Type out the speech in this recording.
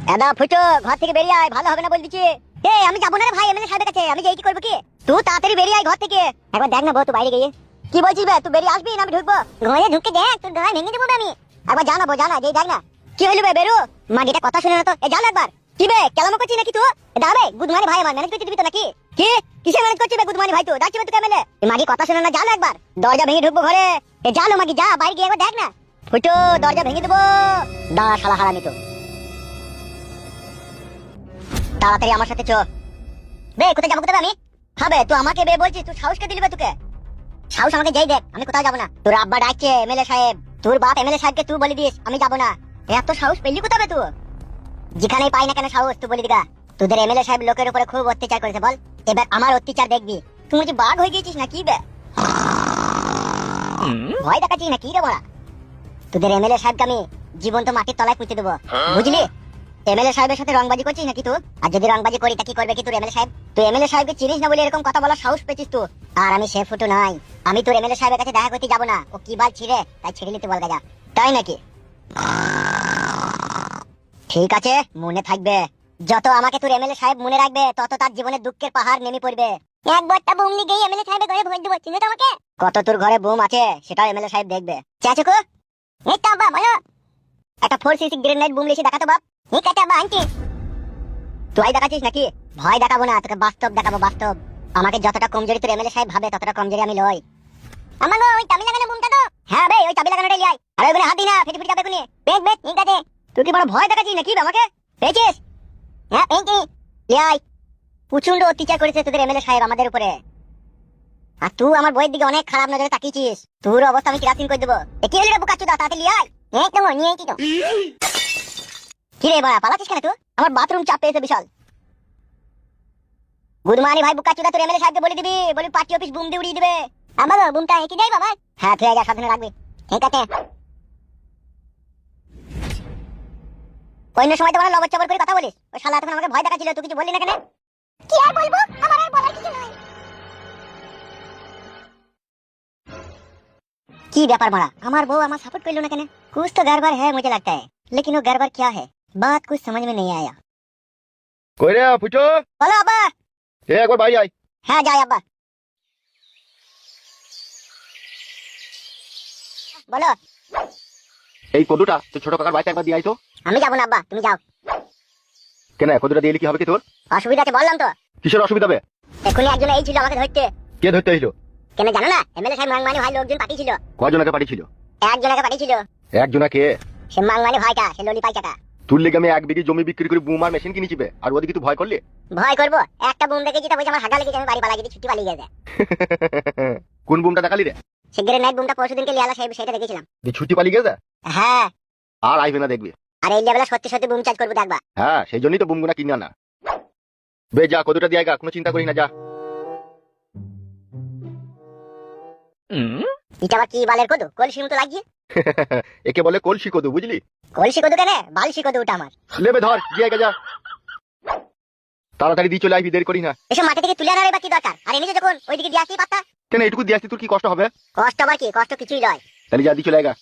দাদা ফুটো ঘর থেকে বেরিয়ে আয়, ভালো হবে না বল দিচ্ছি। এই আমি যাবো না রে ভাই এমএলএ সাহেবের কাছে, আমি যাই কি করবো কি? তুই তাড়াতাড়ি বেরিয়ে আয় ঘর থেকে। একবার দেখ না বউ, তুই বাইরে গিয়ে কি বলছিস বে? তুই বেরিয়ে আসবি না আমি ঢুকবো? ঘরে ঢুকে দেখ, তোর ঘরে ভেঙে দেবো আমি। একবার জানাবো, জানা যেই দেখ না কি হইলো বে, বেরো। মাগিটা কথা শুনে না তো, জানো একবার কি বে কেলামো করছিস নাকি তুই? দাঁড়াবে গুদমানি ভাই আমার ম্যানেজ করতে দিবি তো নাকি? কি কিসে ম্যানেজ করছিস বে গুদমানি ভাই? তুই ডাকছিস তুই এমএলএ? মাগি কথা শুনে না, জানো একবার দরজা ভেঙে ঢুকবো ঘরে। জানো মাগি, যা বাইরে গিয়ে একবার দেখ না। ফুটো দরজা ভেঙে দেবো। দাঁড়া শালা হারামি তো, তাড়াতাড়ি আমার সাথে চ। বে কোথায় যাবো কোথায় আমি? হবে তুই আমাকে বে বলছিস? তুই সাহস কে দিলি বে তোকে? সাহস আমাকে যেই দেখ, আমি কোথাও যাবো না। তোর আব্বা ডাকছে এমএলএ সাহেব, তোর বাপ এমএলএ সাহেবকে তুই বলে দিস আমি যাবো না। এত সাহস পেলি কোথাবে তুই? যেখানেই পাই না কেন সাহস, তুই বলে দিগা। তোদের এমএলএ সাহেব লোকের উপরে খুব অত্যাচার করেছে, বল এবার আমার অত্যাচার দেখবি। তুই যে বাঘ হয়ে গেছিস না কি বে? ভয় দেখাচ্ছিস না কি রে বড়া? তোদের এমএলএ সাহেবকে আমি জীবন্ত মাটির তলায় পুঁতে দেবো, বুঝলি? এমএলএ সাহেবের সাথে রংবাজি করছিস নাকি তুই? আর যদি রংবাজি করি তা কি করবে কি তোর এমএলএ সাহেব? তুই এমএলএ সাহেবকে চিনিস না বলে এরকম কথা বলার সাহস পেয়েছিস তুই। আর আমি সে ফুটো নাই, আমি তোর এমএলএ সাহেবের কাছে দেখা করতে যাবো না। ও কি বাল ছিঁড়ে, তাই ছিঁড়ে নিতে বল যা। তাই নাকি? ঠিক আছে, মনে থাকবে। যত আমাকে তোর এমএলএ সাহেব মনে রাখবে, তত তার জীবনে দুঃখের পাহাড় নেমে পড়বে। একবারটা বুম নিয়ে গিয়ে এমএলএ সাহেবের ঘরে ভোট দেবো, চিনে তো আমাকে? কত তোর ঘরে বুম আছে সেটাও এমএলএ সাহেব দেখবে। চাচুকু এই তো বাবা বলো, একটা 4cc গ্রেনেড বুম লিখে দেখাতো বাপ। ঠিক আছে বাবা আনছি। তুই দেখাচ্ছিস নাকি? ভয় দেখাবো না তোকে, বাস্তব দেখাবো বাস্তব। আমাকে যতটা কমজোরি তোর এমএলএ সাহেব ভাবে, ততটা কমজোরি আমি লই। আমার ওই চাবি লাগানো বুমটা তো। হ্যাঁ ভাই ওই চাবি লাগানোটাই লিয়াই। আর ওইখানে হাত দিনা, ফেটে ফেটে যাবে কোনি। বেশ বেশ ঠিক আছে। তুই কি বড় ভয় দেখাচ্ছিস নাকি আমাকে? পেয়েছিস? হ্যাঁ পেয়েছি। লিয়াই। প্রচন্ড অত্যাচার করেছে তোদের এমএলএ সাহেব আমাদের উপরে। আর তুই আমার বইয়ের দিকে অনেক খারাপ নজরে তাকিয়েছিস। তোর অবস্থা আমি কিরাসিন করে দেবো। কি হলো রে বোকাচোদা, তাড়াতাড়ি লিয়াই। এই তো নিয়ে আইছি তো। কি রে বাড়া পালাচ্ছিস কেন তুই? আমার বাথরুম চাপ পেয়েছে বিশাল। গুদমানি ভাই বুকাচোদা, তোর এমএলএ সাহেবকে বলে দিবি, বলি পার্টি অফিস বুম দিয়ে উড়িয়ে দিবে। আমার বুমটা একই দেয় বাবা। হ্যাঁ তুই যা সাবধানে রাখবি। ঠিক আছে। অন্য সময় তো মানে লবর চবর করে কথা বলিস। ওই শালা তখন আমাকে ভয় দেখাচ্ছিল, তুই কিছু বললি না কেন? কি আর বলবো, আমার আর বলার কিছু নাই। কি ব্যাপার মারা, আমার বউ আমার সাपोर्ट করলো না কেন? कुछ तो गड़बड़ है मुझे लगता है, लेकिन वो गड़बड़ क्या है बात कुछ समझ में नहीं आया। কই রে ফুটো? বলো আব্বা। একবার বাইরে আয়। হ্যাঁ যাই আব্বা। বলো। এই কদুটা তো ছোট কাকার বাড়িতে একবার দিয়ে আই তো। আমি যাবো না আব্বা, তুমি যাও। কেন কদুটা দিয়ে কি হবে কি তোর? অসুবিধা আছে বললাম তো। কিসের অসুবিধা হবে? এখনই একজন এই ছিল আমাকে ধরতে। কে ধরতে আইলো? কেন জানো না? এমএলএ সাহেব মাংমানি ভাই লোকজন পাঠিয়েছিল। কজনকে পাঠিয়েছিল? একজনকে পাঠিয়েছিল। একজনকে? সে মাংমানি ভাইটা, সে ললি পাইকাটা। তুই লেগে আমি 1 বিঘি জমি বিক্রি করে বুম আর মেশিন কিনেছিবে, আর ওদিকে তুই ভয় করলি? ভয় করবো? একটা বুম দেখেছি তা বলছে আমার হাগা লেগেছে, আমি বাড়ি পালাই গেছি, ছুটি পালিয়ে গেছে। কোন বুমটা দেখালি রে? সে গ্রেনেড বুমটা পরশুদিনকে লিয়ালা সাহেব সেটা দেখেছিলাম। তুই ছুটি পালিয়ে গেছে? হ্যাঁ। আর আইবে না দেখবি। আর এই লেভেলে সত্যি সত্যি বুম চার্জ করবো দেখবা। হ্যাঁ সেই জন্যই তো বুমগুনা কিনে আনা। বে যা কদুটা দিয়ে আয়, কোনো চিন্তা করিস না, যা। এটা আবার কি বালের কদু? কলসির মতো লাগিয়ে। একে বলে কলসি কদু, বুঝলি? কলসি কদু কেন? বালসি কদু ওটা আমার। লেবে ধর, দিয়ে আয়, যা তাড়াতাড়ি দিয়ে চলে আইবি, দেরি করিস না। এসব মাটি থেকে তুলে আনার এবার কি দরকার? আর এনেছে যখন ওইদিকে দিয়ে আসতেই পারতা। কেন এইটুকু দিয়ে আসতে তোর কি কষ্ট হবে? কষ্ট আবার কি? কষ্ট কিছুই নয়। তাহলে যা দিয়ে চলে আয়।